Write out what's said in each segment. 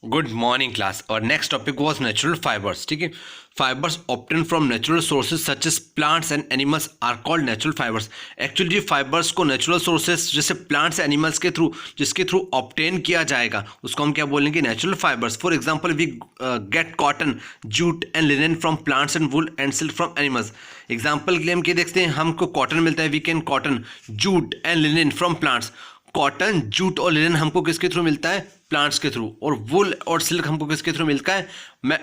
Good morning class. और next topic was natural fibres. ठीक है, fibres obtain from natural sources such as plants and animals are called natural fibres. Actually fibres को natural sources जैसे plants animals के through जिसके through obtain किया जाएगा उसको हम क्या बोलेंगे, natural fibres. For example we get cotton, jute and linen from plants and wool and silk from animals. Example के लिए हम क्या देखते हैं, हमको कॉटन मिलता है, we can cotton, jute and linen from plants. Cotton, jute और लिनन हमको किसके थ्रू मिलता है, प्लांट्स के थ्रू। और वुल और सिल्क हमको किसके थ्रू मिलता है,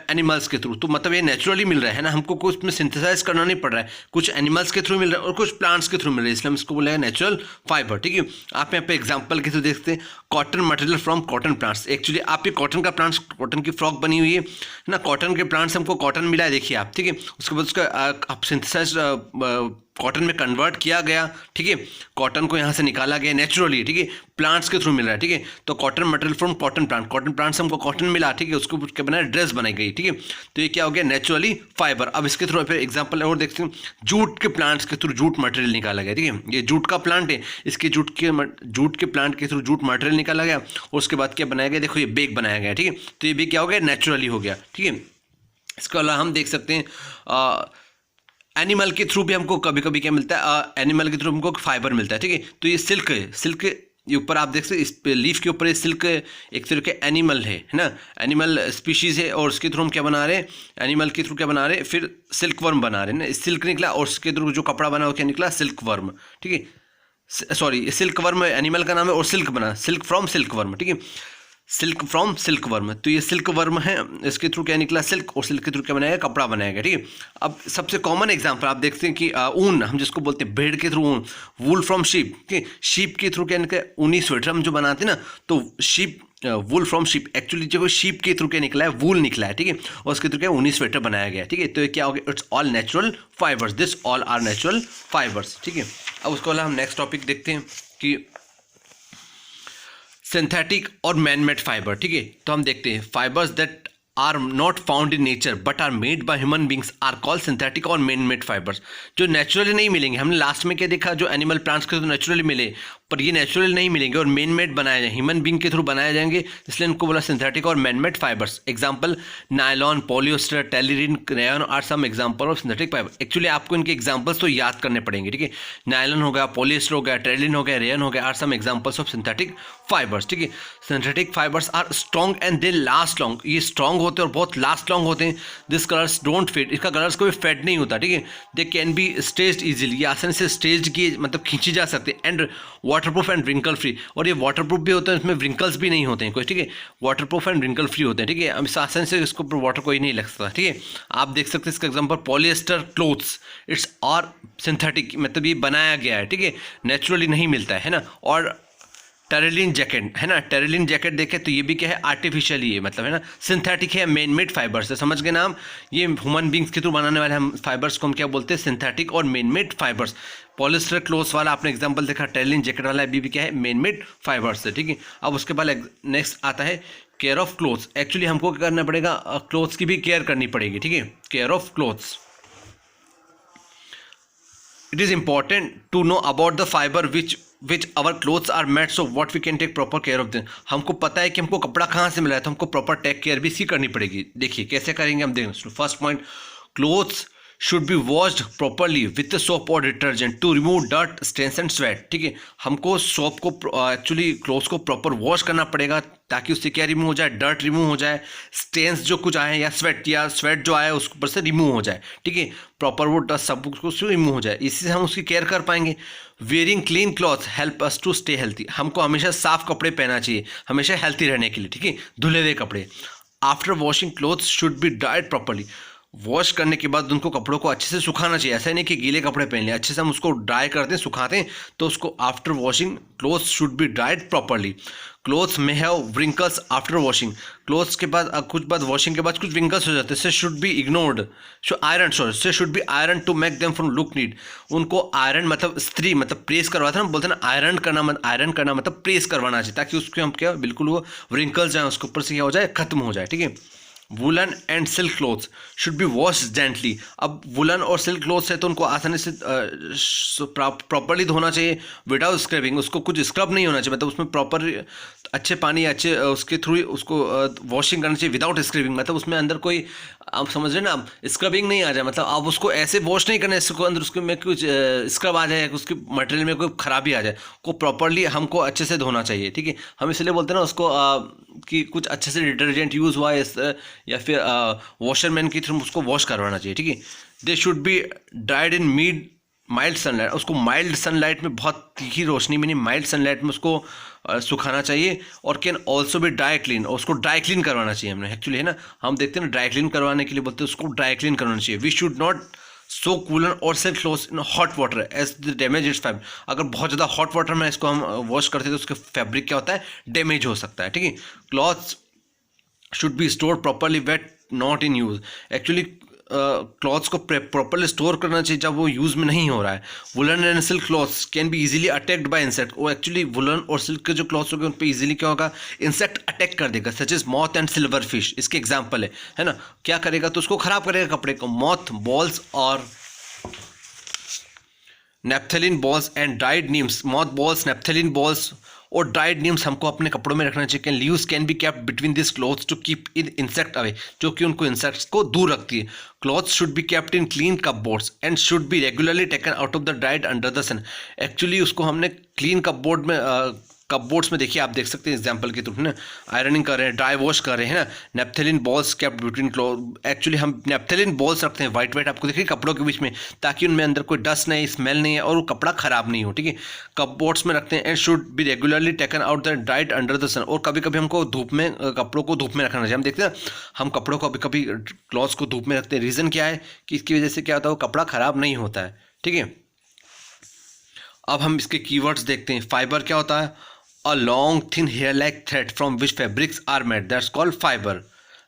एनिमल्स के थ्रू। तो मतलब ये नेचुरली मिल रहा है ना, हमको कुछ में सिंथेसाइज करना नहीं पड़ रहा है, कुछ एनिमल्स के थ्रू मिल रहा है और कुछ प्लांट्स के थ्रू मिल रहा है, इसलिए हम इसको बोलेंगे नेचुरल फाइबर। ठीक है, आप यहाँ पे एग्जांपल के थ्रू देखते हैं, cotton material from cotton plants. Actually आप ये कॉटन का प्लांट्स, कॉटन की फ्रॉक बनी हुई है ना, कॉटन के प्लांट्स हमको कॉटन मिला है, देखिए आप। ठीक है, उसके बाद उसका आप सिंथेसाइज कॉटन में कन्वर्ट किया गया। ठीक है, कॉटन को यहाँ से निकाला गया नेचुरली। ठीक है, प्लांट्स के थ्रू मिल रहा है। ठीक है, तो cotton material from cotton plant, cotton plant से हमको कॉटन मिला। ठीक है, उसको क्या बनाया, ड्रेस बनाई गई। ठीक है, तो ये क्या हो गया, नेचुरली फाइबर। अब इसके थ्रू फिर एग्जांपल और देखते हैं, जूट के प्लांट्स के थ्रू जूट मटेरियल निकाला गया। ठीक है, ये जूट का प्लांट है, इसके जूट के प्लांट के थ्रू जूट मटेरियल निकाला गया और उसके बाद क्या बनाया गया, देखो ये बेग बनाया गया। ठीक है, तो ये भी क्या हो गया, नेचुरली हो गया। ठीक है, इसके अलावा हम देख सकते हैं एनिमल के थ्रू भी हमको कभी कभी क्या मिलता है, एनिमल के थ्रू हमको फाइबर मिलता है। ठीक है, तो ये सिल्क है, सिल्क ये ऊपर आप देख सकते हैं, इस लीफ के ऊपर ये सिल्क एक तरह के एनिमल है ना, एनिमल स्पीशीज़ है। और उसके थ्रू हम क्या बना रहे हैं, एनिमल के थ्रू क्या बना रहे हैं, फिर सिल्क वर्म बना रहे हैं ना, सिल्क निकला और उसके थ्रू जो कपड़ा बना वो क्या निकला, सिल्क वर्म। ठीक है, सॉरी, सिल्क वर्म एनिमल का नाम है और सिल्क बना, सिल्क फ्रॉम सिल्क वर्म। ठीक है, सिल्क फ्रॉम सिल्क वर्म, तो ये सिल्क वर्म है, इसके थ्रू क्या निकला, सिल्क, और सिल्क के थ्रू क्या बनाया, कपड़ा बनाया गया। ठीक है, अब सबसे कॉमन एग्जांपल आप देखते हैं कि ऊन, हम जिसको बोलते हैं भेड़ के थ्रू ऊन, वूल फ्रॉम शीप। ठीक है, शीप के थ्रू क्या निकला, ऊनी स्वेटर हम जो बनाते हैं ना, तो sheep, wool from sheep. Actually जो शीप के थ्रू क्या निकला है, वूल निकला है। ठीक है, और उसके थ्रू क्या ऊनी स्वेटर बनाया गया। ठीक है, तो ये क्या हो गया, it's all natural fibres, this all are natural fibres. ठीक है, अब उसको हम नेक्स्ट टॉपिक देखते हैं कि सिंथेटिक और मैनमेड फाइबर। ठीक है, तो हम देखते हैं, fibres that are not found in nature but are made by human beings are called synthetic और मैन मेड फाइबर्स। जो नेचुरली नहीं मिलेंगे, हमने लास्ट में क्या देखा, जो एनिमल प्लांट्स के तो नेचुरली मिले, पर ये नेचुरल नहीं मिलेंगे और मेन मेड बनाए जाएंगे, ह्यूमन बींग के थ्रू बनाए जाएंगे, इसलिए इनको बोला सिंथेटिक और man made fibres. Example, nylon, polyester, terylene, rayon are some example of synthetic fibre. Actually आपको इनके एग्जाम्पल्स तो याद करने पड़ेंगे। ठीक है, नायलॉन हो गया, पॉलिएस्टर हो गया, टेलिरिन हो गया, रेयन हो गया, are some examples of synthetic fibres. ठीक है, synthetic fibres are strong and they last long, ये स्ट्रॉन्ग होते हैं और बहुत लास्ट लॉन्ग होते हैं। दिस कलर्स डोंट फेड, इसका कलर्स कोई फेड नहीं होता। ठीक है, they can be stretched easily, ये आसानी से स्टेज की मतलब खींची जा सकते हैं, and waterproof and wrinkle free, और ये वाटरप्रूफ भी होता है, इसमें रिंकल्स भी नहीं होते हैं कोई। ठीक है, वाटरप्रूफ एंड रिंकल फ्री होते हैं। ठीक है, अब इस आसानी से इसको ऊपर वाटर कोई नहीं लग सकता। ठीक है, आप देख सकते हैं इसका example, polyester clothes, it's are synthetic, मतलब ये बनाया गया है। ठीक है, नेचुरली नहीं मिलता है ना। और टेरिलिन जैकेट है ना, टेरिलिन जैकेट देखें तो ये भी क्या है, आर्टिफिशियल ही है, मतलब है ना, सिंथेटिक है, मैन मेड फाइबर्स है। समझ गए ना हम, ये ह्यूमन बींग्स के थ्रू बनाने वाले हम फाइबर्स को हम क्या बोलते हैं, सिंथेटिक और man made fibres. Polyester clothes वाला आपने एग्जांपल देखा, टेरिलिन जैकेट वाला अभी भी क्या है, मैन मेड फाइबर्स है। ठीक है, अब उसके बाद नेक्स्ट आता है केयर ऑफ क्लोथ्स। एक्चुअली हमको क्या करना पड़ेगा, क्लोथ्स की भी केयर करनी पड़ेगी। ठीक है, care of clothes, it is important to know about the fiber which our clothes are made, so what we can take proper care of them। हमको पता है कि हमको कपड़ा कहाँ से मिला है, तो हमको प्रॉपर टेक केयर भी इसकी करनी पड़ेगी। देखिए कैसे करेंगे हम, देखें। First point, clothes should be washed properly with soap और detergent to remove dirt, stains and sweat. ठीक है, हमको सोप को एक्चुअली क्लोथ्स को प्रॉपर वॉश करना पड़ेगा ताकि उससे क्या रिमूव हो जाए, डर्ट रिमूव हो जाए, स्टेन्स जो कुछ आए या स्वेट जो आया उसके ऊपर से रिमूव हो जाए। ठीक है, प्रॉपर वो डस्ट सब कुछ रिमूव हो जाए, इसी से हम उसकी केयर कर पाएंगे। Wearing clean cloth help us to stay healthy, हमको हमेशा साफ कपड़े पहनना चाहिए, हमेशा हेल्थी रहने के लिए। ठीक है, धुले हुए कपड़े। After washing clothes should be dried properly, wash करने के बाद उनको कपड़ों को अच्छे से सुखाना चाहिए, ऐसा नहीं कि गीले कपड़े पहन लें, अच्छे से हम उसको ड्राई करते हैं, सुखाते हैं, तो उसको after washing clothes should be dried properly. Clothes में have wrinkles after washing, clothes के बाद कुछ बाद वॉशिंग के बाद कुछ व्रिंकल्स हो जाते हैं, they should be ignored, iron, sorry, they should be iron to make them from look neat. उनको आयरन मतलब स्त्री मतलब प्रेस करवाते हैं ना, बोलते हैं ना आयरन करना मतलब प्रेस करवाना चाहिए, ताकि उसको हम क्या बिल्कुल वो व्रिंकल्स जाए उसके ऊपर से क्या हो जाए, खत्म हो जाए। ठीक है, woollen and silk clothes should be wash gently. अब वुलन और सिल्क क्लोथ्स है तो उनको आसानी से प्रॉपरली धोना चाहिए विदाउट स्क्रबिंग। उसको कुछ स्क्रब नहीं होना चाहिए, मतलब उसमें प्रॉपर अच्छे पानी अच्छे उसके थ्रू उसको वॉशिंग करना चाहिए विदाउट स्क्रबिंग। मतलब उसमें अंदर कोई, आप समझ रहे ना, आप स्क्रबिंग नहीं आ जाए, मतलब आप उसको ऐसे वॉश नहीं करना इसको अंदर उसके में कुछ स्क्रब आ जाए, उसके मटेरियल में कोई खराबी आ जाए, को प्रॉपरली हमको अच्छे से धोना चाहिए। ठीक है, हम इसलिए बोलते हैं ना उसको कि कुछ अच्छे से डिटर्जेंट यूज़ हुआ है या फिर वॉशरमैन की थ्रू उसको वॉश करवाना चाहिए। ठीक है, they should be dried in mild sunlight. उसको माइल्ड सनलाइट में, बहुत तीखी रोशनी में नहीं, माइल्ड सनलाइट में उसको सुखाना चाहिए। और कैन ऑल्सो भी ड्राई क्लीन, और उसको ड्राई क्लीन करवाना चाहिए हमने। एक्चुअली है ना, हम देखते हैं ना ड्राई क्लीन करवाने के लिए बोलते हैं उसको ड्राई क्लीन करवाना चाहिए। We should not soak woollen और silk clothes in hot water as the damage its fabric. अगर बहुत ज़्यादा हॉट वाटर में इसको हम वॉश करते हैं तो उसके फैब्रिक क्या होता है, डैमेज हो सकता है। ठीक है, clothes should be store properly wet not in use. Actually clothes को प्रॉपरली स्टोर करना चाहिए जब वो यूज़ में नहीं हो रहा है। Woollen and silk clothes can be easily attacked by insect. वो एक्चुअली वुलन और सिल्क के जो क्लॉथ्स होंगे उन पर इजीली क्या होगा, इंसेक्ट अटैक कर देगा, such as moth and silver fish. इसके एग्जाम्पल है ना, क्या करेगा तो उसको खराब करेगा कपड़े को। मॉथ बॉल्स और naphthalene balls and dried neems. Moth balls, naphthalene balls और ड्राइड नीम्स हमको अपने कपड़ों में रखना चाहिए। Leaves can be kept between this clothes to keep in insect away, जो कि उनको इंसेक्ट्स को दूर रखती है। Clothes should be kept in clean cupboards and should be regularly taken out of the dried under the sun. Actually उसको हमने clean cupboard में कपबोर्ड्स में देखिए, आप देख सकते हैं एग्जांपल के थ्रू ना, आयरनिंग कर रहे हैं, ड्राई वॉश कर रहे हैं ना। Naphthalene balls kept between cloth. Actually हम नेप्थेलिन बॉल्स रखते हैं वाइट आपको देखिए कपड़ों के बीच में, ताकि उनमें अंदर कोई डस्ट नहीं, स्मेल नहीं है और वो कपड़ा खराब नहीं हो। ठीक है, कपबोर्ड्स में रखते हैं। And should be regularly taken out the dried under the sun. और कभी कभी हमको धूप में कपड़ों को धूप में रखना चाहिए। हम देखते हैं हम कपड़ों को कभी कभी क्लॉथ्स को धूप में रखते हैं, रीज़न क्या है कि इसकी वजह से क्या होता है, वो कपड़ा खराब नहीं होता है। ठीक है, अब हम इसके कीवर्ड्स देखते हैं। फाइबर क्या होता है, a long thin hair like thread from which fabrics are made, that's called fiber।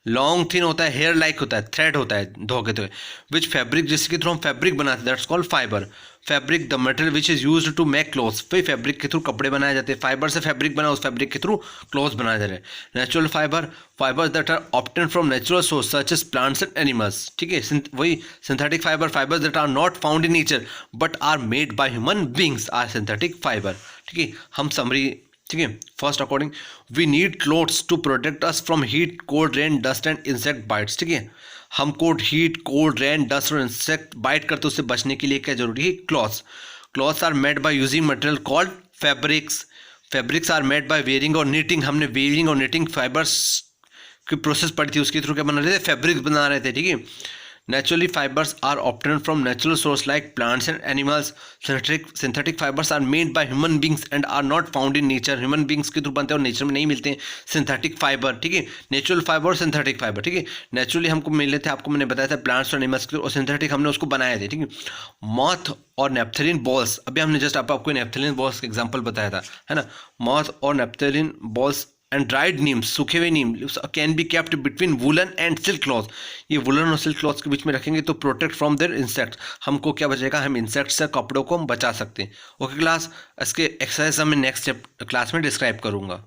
Long thin होता है, हेयर लाइक होता है, थ्रेड होता है धोखे धोखे, विच फैब्रिक जिसके थ्रू हम फैब्रिक बनाते हैं, that's called fibre. Fabric the material which is used to make clothes. फिर फैब्रिक के थ्रू कपड़े बनाए जाते हैं, फाइबर से फैब्रिक बना, उस फैब्रिक के थ्रू क्लोथ्स बनाए जा रहे हैं। Natural fibres that are obtain from natural source such as plants and animals. ठीक है, वही synthetic fibres that are not found in nature but are made by human beings are synthetic fibre. ठीक है, हम समरी, ठीक है, first according we need clothes to protect us from heat, cold, rain, dust and insect bites. ठीक है, हमको heat, cold, rain, dust और insect bite करते उससे बचने के लिए क्या जरूरी है, clothes are made by using material called fabrics are made by weaving और नीटिंग। हमने वेयरिंग और नीटिंग फाइबर्स की प्रोसेस पढ़ी थी, उसके थ्रू क्या बना रहे थे, फैब्रिक्स बना रहे थे। ठीक है, Naturally, fibers are obtained from natural source like plants and animals. Synthetic fibers are made by human beings and are not found in nature. Human beings के थ्रू बनते हैं और नेचर में नहीं मिलते हैं सिंथेटिक फाइबर। ठीक है, नेचुरल फाइबर और सिंथेटिक फाइबर। ठीक है, नेचुरली हमको मिले थे, आपको मैंने बताया था प्लांट्स और एनिमल्स के थ्रू, और सिंथेटिक हमने उसको बनाए थे। ठीक है, मॉथ और नेप्थेलिन बॉल्स, अभी हमने जस्ट आपको नेप्थेलिन बॉल्स का एग्जाम्पल बताया था, है ना। मॉथ और naphthalene balls and dried neems, सूखे हुए नीम can be kept between woollen and silk cloth. ये वुलन और सिल्क क्लॉथ के बीच में रखेंगे तो प्रोटेक्ट फ्रॉम देयर इंसेक्ट, हमको क्या बचेगा, हम इंसेक्ट से कपड़ों को हम बचा सकते हैं। ओके क्लास, इसके एक्सरसाइज मैं नेक्स्ट क्लास में डिस्क्राइब करूँगा।